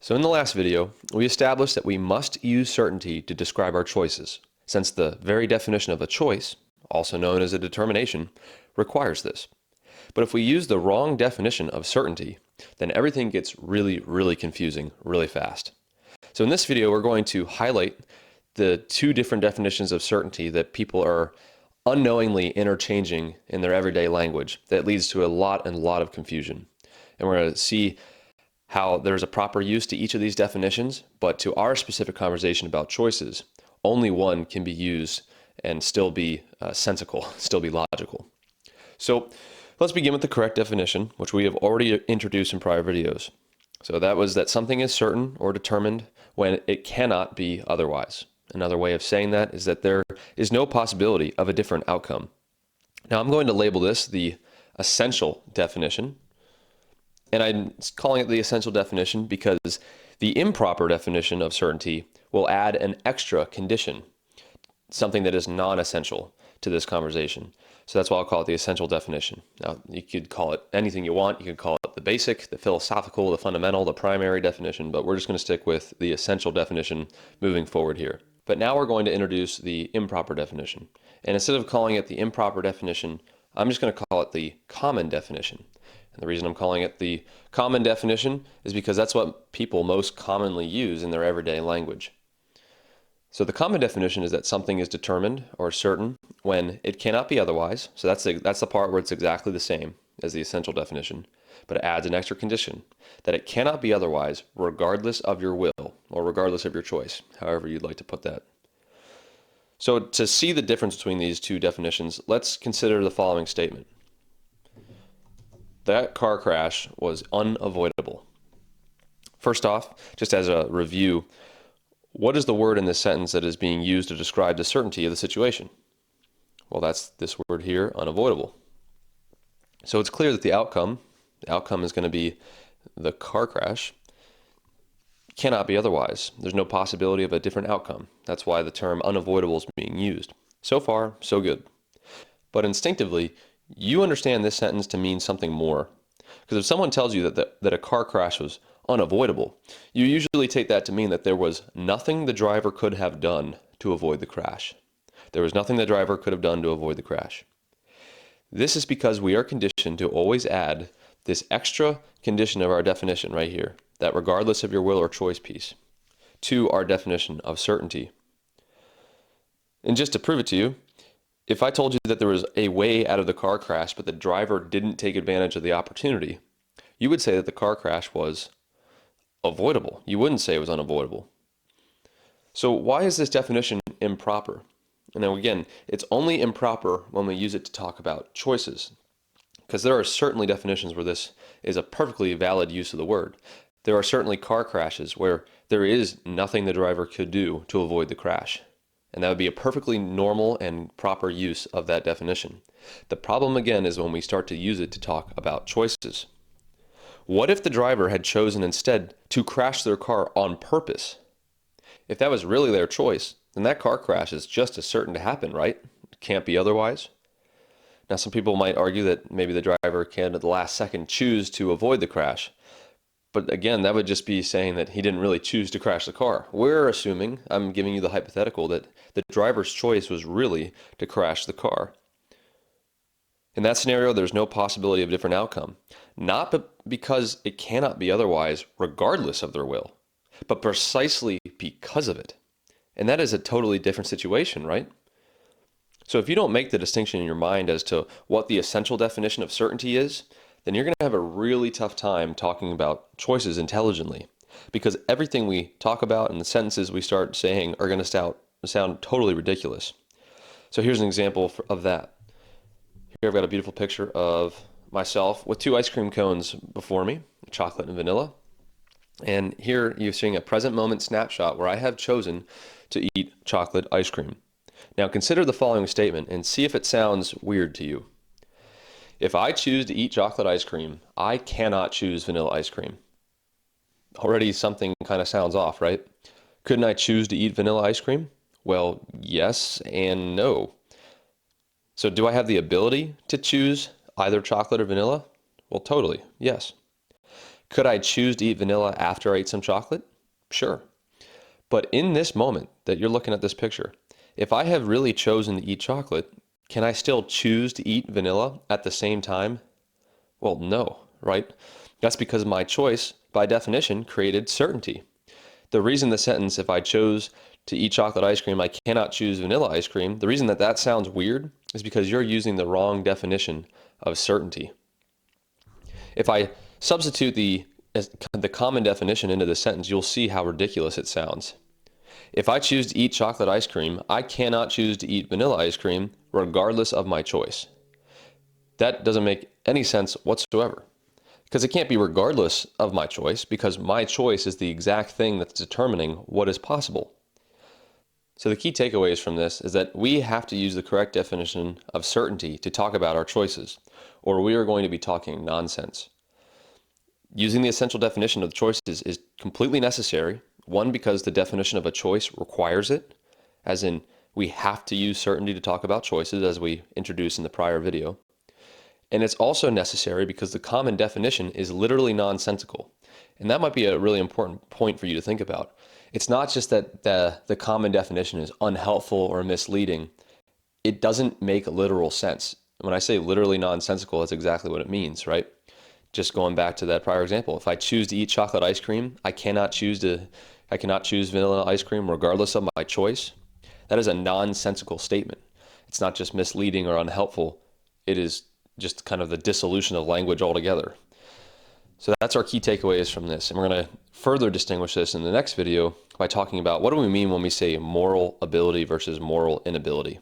So in the last video, we established that we must use certainty to describe our choices, since the very definition of a choice, also known as a determination, requires this. But if we use the wrong definition of certainty, then everything gets really confusing really fast. So in this video, we're going to highlight the two different definitions of certainty that people are unknowingly interchanging in their everyday language that leads to a lot of confusion. And we're going to see how there's a proper use to each of these definitions, but to our specific conversation about choices, only one can be used and still be sensical, still be logical. So let's begin with the correct definition, which we have already introduced in prior videos. So that was that something is certain or determined when it cannot be otherwise. Another way of saying that is that there is no possibility of a different outcome. Now I'm going to label this the essential definition. And I'm calling it the essential definition because the improper definition of certainty will add an extra condition, something that is non-essential to this conversation. So that's why I'll call it the essential definition. Now, you could call it anything you want. You could call it the basic, the philosophical, the fundamental, the primary definition, but we're just going to stick with the essential definition moving forward here. But now we're going to introduce the improper definition. And instead of calling it the improper definition, I'm just going to call it the common definition. And the reason I'm calling it the common definition is because that's what people most commonly use in their everyday language. So the common definition is that something is determined or certain when it cannot be otherwise. So that's the part where it's exactly the same as the essential definition, but it adds an extra condition that it cannot be otherwise regardless of your will or regardless of your choice, however you'd like to put that. So to see the difference between these two definitions, let's consider the following statement. That car crash was unavoidable. First off, just as a review, what is the word in this sentence that is being used to describe the certainty of the situation? Well, that's this word here, unavoidable. So it's clear that the outcome is going to be the car crash, cannot be otherwise. There's no possibility of a different outcome. That's why the term unavoidable is being used. So far, so good. But instinctively, you understand this sentence to mean something more. Because if someone tells you that a car crash was unavoidable, you usually take that to mean that there was nothing the driver could have done to avoid the crash. There was nothing the driver could have done to avoid the crash. This is because we are conditioned to always add this extra condition of our definition right here, that regardless of your will or choice piece, to our definition of certainty. And just to prove it to you, if I told you that there was a way out of the car crash, but the driver didn't take advantage of the opportunity, you would say that the car crash was avoidable. You wouldn't say it was unavoidable. So why is this definition improper? And now again, it's only improper when we use it to talk about choices, because there are certainly definitions where this is a perfectly valid use of the word. There are certainly car crashes where there is nothing the driver could do to avoid the crash. And that would be a perfectly normal and proper use of that definition. The problem again is when we start to use it to talk about choices. What if the driver had chosen instead to crash their car on purpose? If that was really their choice, then that car crash is just as certain to happen, right? It can't be otherwise. Now some people might argue that maybe the driver can at the last second choose to avoid the crash. But again, that would just be saying that he didn't really choose to crash the car. We're assuming, I'm giving you the hypothetical, that the driver's choice was really to crash the car. In that scenario, there's no possibility of a different outcome. Not because it cannot be otherwise, regardless of their will, but precisely because of it. And that is a totally different situation, right? So if you don't make the distinction in your mind as to what the essential definition of certainty is, then you're going to have a really tough time talking about choices intelligently, because everything we talk about and the sentences we start saying are going to sound totally ridiculous. So here's an example of that. Here I've got a beautiful picture of myself with two ice cream cones before me, chocolate and vanilla. And here you're seeing a present moment snapshot where I have chosen to eat chocolate ice cream. Now consider the following statement and see if it sounds weird to you. If I choose to eat chocolate ice cream, I cannot choose vanilla ice cream. Already something kind of sounds off, right? Couldn't I choose to eat vanilla ice cream? Well, yes and no. So do I have the ability to choose either chocolate or vanilla? Well, totally, yes. Could I choose to eat vanilla after I ate some chocolate? Sure. But in this moment that you're looking at this picture, if I have really chosen to eat chocolate, can I still choose to eat vanilla at the same time? Well, no, right? That's because my choice, by definition, created certainty. The reason the sentence, if I chose to eat chocolate ice cream, I cannot choose vanilla ice cream, the reason that that sounds weird is because you're using the wrong definition of certainty. If I substitute the common definition into the sentence, you'll see how ridiculous it sounds. If I choose to eat chocolate ice cream, I cannot choose to eat vanilla ice cream regardless of my choice. That doesn't make any sense whatsoever, because it can't be regardless of my choice, because my choice is the exact thing that's determining what is possible. So the key takeaways from this is that we have to use the correct definition of certainty to talk about our choices, or we are going to be talking nonsense. Using the essential definition of the choices is completely necessary. One, because the definition of a choice requires it, as in we have to use certainty to talk about choices, as we introduced in the prior video. And it's also necessary because the common definition is literally nonsensical. And that might be a really important point for you to think about. It's not just that the common definition is unhelpful or misleading. It doesn't make literal sense. When I say literally nonsensical, that's exactly what it means, right? Just going back to that prior example, if I choose to eat chocolate ice cream, I cannot choose vanilla ice cream regardless of my choice. That is a nonsensical statement. It's not just misleading or unhelpful. It is just kind of the dissolution of language altogether. So that's our key takeaways from this. And we're going to further distinguish this in the next video by talking about what do we mean when we say moral ability versus moral inability.